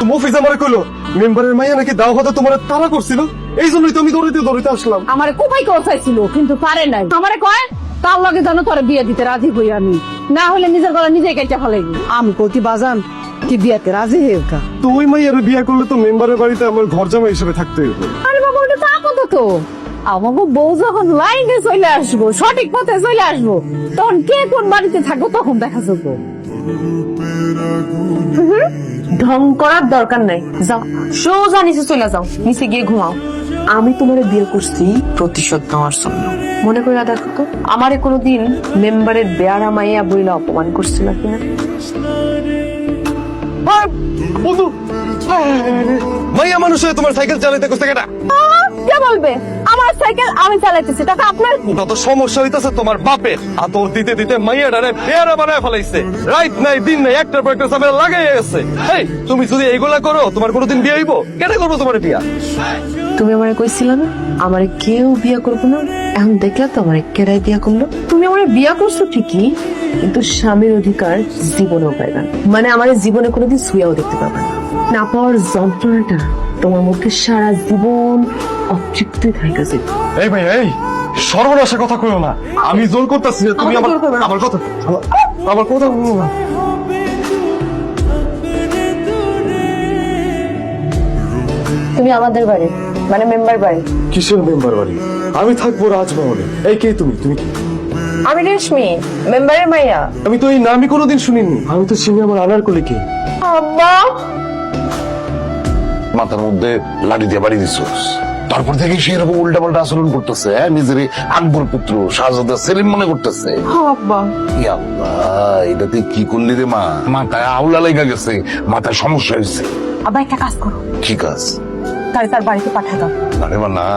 মফিজ আমারে কইলো মেম্বারের মাইয়া নাকি দাও হতে তোমার তারা করছিল, এই জন্যই তো আমি দৌড়িতে আসলাম। আমারে কোপাই চাইছিল কিন্তু পারে নাই। আমারে কয় তার লগে জানো তোর বিয়ে দিতে রাজি হই আমি, না হলে নিজের গলা নিজে কেটে ফেলাইবি। আমি কতি বাজান কি বিয়েতে রাজি হইকা। তো ওই মাইয়ার বিয়ে করলে তো মেম্বারের বাড়িতে আমার ঘর জামাই হিসেবে থাকতে হইবে। আরে বাবা ওটা তো আপাতত, আমার বউ যখন লাইনে চলে আসবো, সঠিক পথে চলে আসবো, তখন কে কোন বাড়িতে থাকবো তখন দেখা যাবো। ঢং করার দরকার নাই, যাও সোজা নিচে চলে যাও, নিচে গিয়ে ঘুমাও। আমি তোমার বিয়ে করছি প্রতিশোধ নেওয়ার জন্য। মনে করে দেখো তো, আমারে কোনোদিন মেম্বারের বেয়ারা মাইয়া বইলা অপমান করছিল কিনা। বন্ধু, মাইয়া মানুষ হয়ে তোমার সাইকেল চালাইতে করতে কেটা? কে বলবে আমার সাইকেল আমি চালাইতেছি, টাকা আপনার কি? যত সমস্যা হইতাছে তোমার বাপের, আতর দিতে দিতে মাইয়াটারে পেয়ারা বানায় ফেলাইছে। রাত নাই দিন নাই একটার পর একটা ঝামেলা লাগাই গেছে। এই তুমি যদি এইগুলা করো তোমার কোনোদিন বিয়ে হইব? কেন করবো তোমার বিয়া? তুমি আমারে কইছিল না আমারে কেউ বিয়ে করবো না, এখন দেখলা তো আমারে কেরাই বিয়া করলো। তুমি আমারে বিয়া করছো ঠিকই, কিন্তু স্বামীর অধিকার জীবনেও পাইবা না। মানে আমার জীবনে কোনোদিন ছুঁয়াও দেখতে পাবে না। না পাওয়ার যন্ত্রণাটা তোমার মুখে সারা জীবন অতৃপ্তি থাকে যে। এই ভাই, এই সর্বনাশা কথা কইও না। আমি জোর করতেছি যে তুমি আমাকে জোর করবে না। আমার কথা বলো না। তুমি আমাদের বাড়ি মানে মেম্বার বাড়ি। কিসের মেম্বার বাড়ি? আমি থাকবো রাজভবনে। এই কে তুমি? তুমি কি? আমি রেশমি, মেম্বারের মাইয়া। আমি তো এই নামই কোনোদিন শুনিনি। আমি তো চিনি আমার আনারকলি কে। আব্বা, মাথার মধ্যে লাঠি দিয়ে বাড়ি দিচ্ছিস, তারপর থেকে সে এরকম উল্টা পাল্টা আচরণ করতেছে। নিজের আকবর পুত্র শাহজাদা সেলিম মনে করতেছে। আব্বা ইয়া আল্লাহ, এটা তুই কি করলি রে মা? মাথায় আউলা লেগে গেছে, মাথায় সমস্যা হয়েছে। আব্বা একটা কাজ করো, কি কাজ? তার বাড়িতে পাঠায় দাও। আরে মা না,